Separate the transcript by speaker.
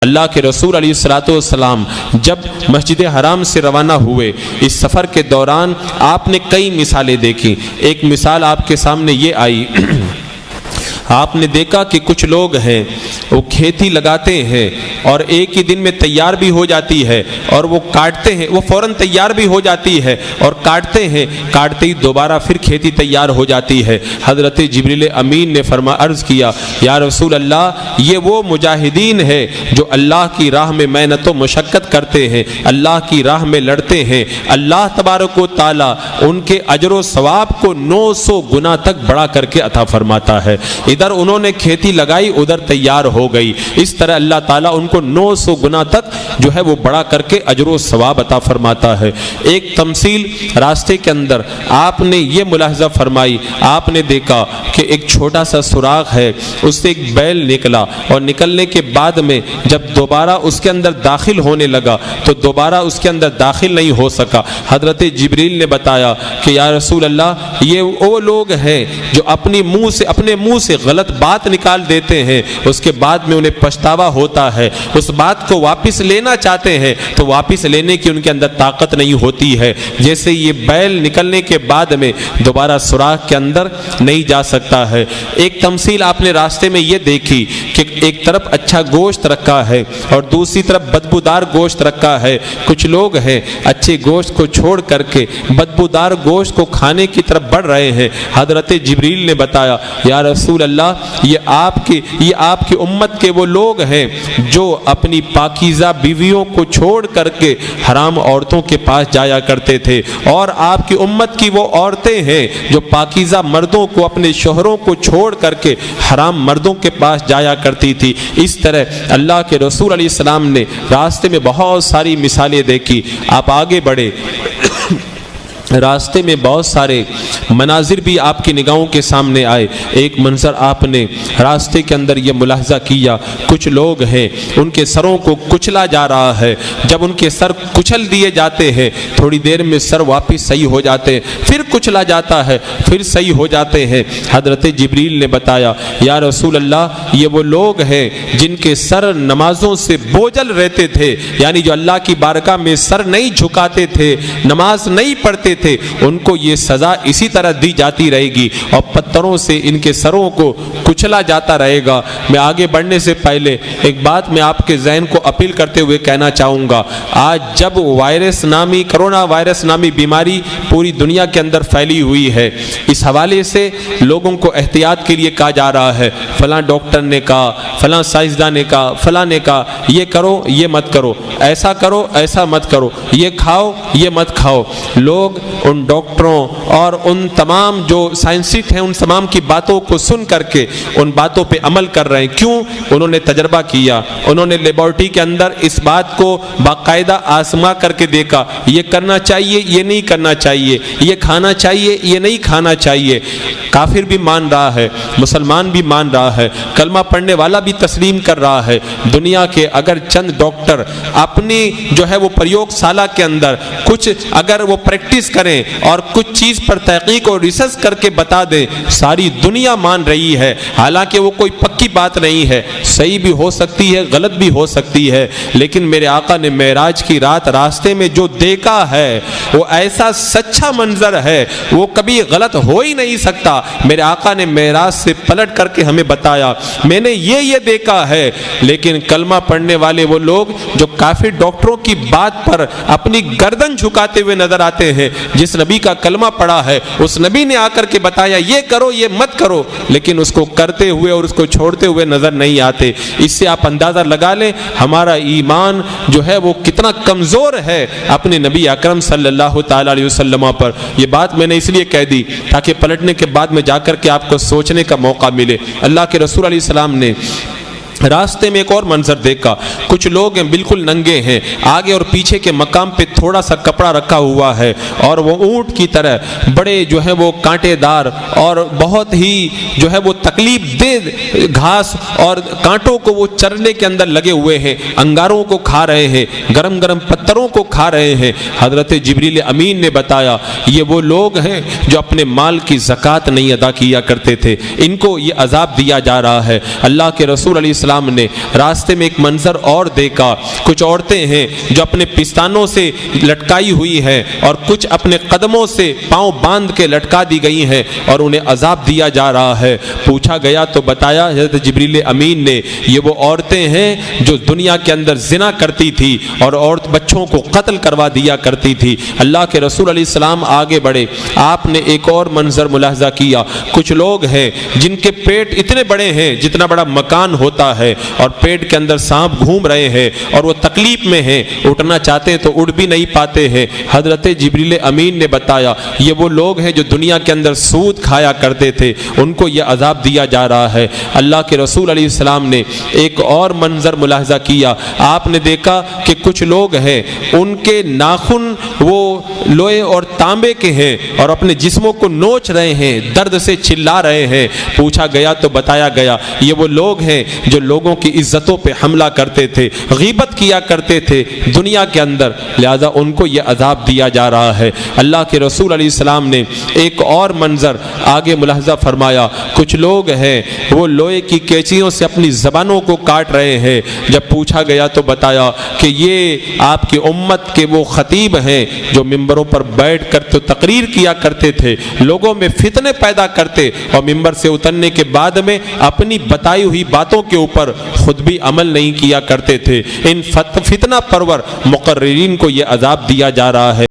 Speaker 1: اللہ کے رسول علیہ الصلوۃ والسلام جب مسجد حرام سے روانہ ہوئے، اس سفر کے دوران آپ نے کئی مثالیں دیکھی۔ ایک مثال آپ کے سامنے یہ آئی، آپ نے دیکھا کہ کچھ لوگ ہیں وہ کھیتی لگاتے ہیں اور ایک ہی دن میں تیار بھی ہو جاتی ہے، اور وہ کاٹتے ہیں، وہ فوراً تیار بھی ہو جاتی ہے اور کاٹتے ہیں، کاٹتے ہی دوبارہ پھر کھیتی تیار ہو جاتی ہے۔ حضرت جبریل امین نے عرض کیا، یا رسول اللہ، یہ وہ مجاہدین ہیں جو اللہ کی راہ میں محنت و مشقت کرتے ہیں، اللہ کی راہ میں لڑتے ہیں، اللہ تبارک و تعالیٰ ان کے اجر و ثواب کو 900 گنا تک بڑھا کر کے عطا فرماتا ہے۔ ادھر انہوں نے کھیتی لگائی، ادھر تیار ہو گئی، اس طرح اللہ تعالیٰ ان کو 900 گنا تک جو ہے وہ بڑھا کر کے اجر و ثواب عطا فرماتا ہے۔ ایک تمثیل راستے کے اندر آپ نے یہ ملاحظہ فرمائی، آپ نے دیکھا کہ ایک چھوٹا سا سوراخ ہے، اس سے ایک بیل نکلا، اور نکلنے کے بعد میں جب دوبارہ اس کے اندر داخل ہونے لگا تو دوبارہ اس کے اندر داخل نہیں ہو سکا۔ حضرت جبریل نے بتایا کہ یا رسول اللہ، یہ وہ لوگ ہیں جو اپنے منہ سے غلط بات نکال دیتے ہیں، اس کے بعد میں انہیں پچھتاوا ہوتا ہے، اس بات کو واپس لینا چاہتے ہیں تو واپس لینے کی ان کے اندر طاقت نہیں ہوتی ہے، جیسے یہ بیل نکلنے کے بعد میں دوبارہ سوراخ کے اندر نہیں جا سکتا ہے۔ ایک تمثیل آپ نے راستے میں یہ دیکھی کہ ایک طرف اچھا گوشت رکھا ہے اور دوسری طرف بدبودار گوشت رکھا ہے۔ کچھ لوگ ہیں اچھے گوشت کو چھوڑ کر کے بدبودار گوشت کو کھانے کی طرف بڑھ رہے ہیں۔ حضرت جبریل نے بتایا، یا رسول اللہ، یہ آپ کی امت کے وہ لوگ ہیں جو اپنی پاکیزہ بیویوں کو چھوڑ کر کے حرام عورتوں کے پاس جایا کرتے تھے، اور آپ کی امت کی وہ عورتیں ہیں جو پاکیزہ مردوں کو، اپنے شوہروں کو چھوڑ کر کے حرام مردوں کے پاس جایا کرتی تھی۔ اس طرح اللہ کے رسول علیہ السلام نے راستے میں بہت ساری مثالیں دیکھی۔ آپ آگے بڑھے، راستے میں بہت سارے مناظر بھی آپ کی نگاہوں کے سامنے آئے۔ ایک منظر آپ نے راستے کے اندر یہ ملاحظہ کیا، کچھ لوگ ہیں ان کے سروں کو کچلا جا رہا ہے، جب ان کے سر کچل دیے جاتے ہیں تھوڑی دیر میں سر واپس صحیح ہو جاتے ہیں، پھر کچلا جاتا ہے، پھر صحیح ہو جاتے ہیں۔ حضرت جبریل نے بتایا، یا رسول اللہ، یہ وہ لوگ ہیں جن کے سر نمازوں سے بوجھل رہتے تھے، یعنی جو اللہ کی بارگاہ میں سر نہیں جھکاتے تھے، نماز نہیں پڑھتے تھے، ان کو یہ سزا اسی طرح دی جاتی رہے گی اور پتھروں سے ان کے سروں کو کچلا جاتا رہے گا۔ میں آگے بڑھنے سے پہلے ایک بات میں آپ کے ذہن کو اپیل کرتے ہوئے کہنا چاہوں گا، آج جب کرونا وائرس نامی بیماری پوری دنیا کے اندر پھیلی ہوئی ہے، اس حوالے سے لوگوں کو احتیاط کے لیے کہا جا رہا ہے، فلاں ڈاکٹر نے کہا، فلاں سائنسداں نے کہا، فلاں نے کہا، یہ کرو یہ مت کرو، ایسا کرو ایسا مت کرو، یہ کھاؤ یہ مت کھاؤ۔ لوگ ان ڈاکٹروں اور ان تمام جو سائنسسٹ ہیں ان تمام کی باتوں کو سن کر کے ان باتوں پہ عمل کر رہے ہیں۔ کیوں؟ انہوں نے تجربہ کیا، انہوں نے لیبارٹری کے اندر اس بات کو باقاعدہ آزما کر کے دیکھا، یہ کرنا چاہیے یہ نہیں کرنا چاہیے، یہ کھانا چاہیے یہ نہیں کھانا چاہیے۔ کافر بھی مان رہا ہے، مسلمان بھی مان رہا ہے، کلمہ پڑھنے والا بھی تسلیم کر رہا ہے۔ دنیا کے اگر چند ڈاکٹر اپنی جو ہے وہ پریوگ شالہ کے اندر کچھ اگر وہ پریکٹس کریں اور کچھ چیز پر تحقیق اور ریسرچ کر کے بتا دیں، ساری دنیا مان رہی ہے، حالانکہ وہ کوئی پکی بات نہیں ہے، صحیح بھی ہو سکتی ہے غلط بھی ہو سکتی ہے، لیکن میرے آقا نے معراج کی رات راستے میں جو دیکھا ہے وہ ایسا سچا منظر ہے، وہ کبھی غلط ہو ہی نہیں سکتا۔ میرے آقا نے معراج سے پلٹ کر کے ہمیں بتایا، میں نے یہ دیکھا ہے۔ لیکن کلمہ پڑھنے والے وہ لوگ جو کافر ڈاکٹروں کی بات پر اپنی گردن جھکاتے ہوئے نظر آتے ہیں، جس نبی کا کلمہ پڑھا ہے اس نبی نے آ کر کے بتایا یہ کرو یہ مت کرو، لیکن اس کو کرتے ہوئے اور اس کو چھوڑتے ہوئے نظر نہیں آتے۔ اس سے آپ اندازہ لگا لیں ہمارا ایمان جو ہے وہ کتنا کمزور ہے اپنے نبی اکرم صلی اللہ تعالی علیہ وسلم پر۔ یہ بات میں نے اس لیے کہہ دی تاکہ پلٹنے کے بعد میں جا کر کے آپ کو سوچنے کا موقع ملے۔ اللہ کے رسول علیہ السلام نے راستے میں ایک اور منظر دیکھا، کچھ لوگ ہیں بالکل ننگے ہیں، آگے اور پیچھے کے مقام پہ تھوڑا سا کپڑا رکھا ہوا ہے، اور وہ اونٹ کی طرح بڑے جو ہے وہ کانٹے دار اور بہت ہی جو ہے وہ تکلیف دہ گھاس اور کانٹوں کو وہ چرنے کے اندر لگے ہوئے ہیں، انگاروں کو کھا رہے ہیں، گرم گرم پتھروں کو کھا رہے ہیں۔ حضرت جبریل امین نے بتایا یہ وہ لوگ ہیں جو اپنے مال کی زکوٰۃ نہیں ادا کیا کرتے تھے، ان کو یہ عذاب دیا جا رہا ہے۔ اللہ کے رسول علیہ السلام السلام نے راستے میں ایک منظر اور دیکھا، کچھ عورتیں ہیں جو اپنے پستانوں سے لٹکائی ہوئی ہیں اور کچھ اپنے قدموں سے پاؤں باندھ کے لٹکا دی گئی ہیں اور انہیں عذاب دیا جا رہا ہے۔ پوچھا گیا تو بتایا حضرت جبریل امین نے یہ وہ عورتیں ہیں جو دنیا کے اندر زنا کرتی تھی اور عورت بچوں کو قتل کروا دیا کرتی تھی۔ اللہ کے رسول علیہ السلام آگے بڑھے، آپ نے ایک اور منظر ملاحظہ کیا، کچھ لوگ ہیں جن کے پیٹ اتنے بڑے ہیں جتنا بڑا مکان ہوتا ہے اور پیٹ کے اندر سانپ گھوم رہے ہیں اور وہ تکلیف میں ہیں، اٹھنا چاہتے ہیں تو اٹھ بھی نہیں پاتے ہیں۔ حضرت جبریل امین نے بتایا یہ وہ لوگ ہیں جو دنیا کے اندر سود کھایا کرتے تھے، ان کو یہ عذاب دیا جا رہا ہے۔ اللہ کے رسول علیہ السلام نے ایک اور منظر ملاحظہ کیا، آپ نے دیکھا کہ کچھ لوگ ہیں ان کے ناخن وہ لوہے اور تانبے کے ہیں اور اپنے جسموں کو نوچ رہے ہیں، درد سے چلا رہے ہیں۔ پوچھا گیا تو بتایا گیا یہ وہ لوگ ہیں جو لوگوں کی عزتوں پہ حملہ کرتے تھے، غیبت کیا کرتے تھے دنیا کے اندر، لہذا ان کو یہ عذاب دیا جا رہا ہے۔ اللہ کے رسول علیہ السلام نے ایک اور منظر آگے ملاحظہ فرمایا، کچھ لوگ ہیں وہ لوہے کی کینچیوں سے اپنی زبانوں کو کاٹ رہے ہیں۔ جب پوچھا گیا تو بتایا کہ یہ آپ کی امت کے وہ خطیب ہیں جو ممبروں پر بیٹھ کر تو تقریر کیا کرتے تھے، لوگوں میں فتنے پیدا کرتے اور ممبر سے اترنے کے بعد میں اپنی بتائی ہوئی باتوں کے اوپر خود بھی عمل نہیں کیا کرتے تھے۔ ان فتنہ پرور مقررین کو یہ عذاب دیا جا رہا ہے۔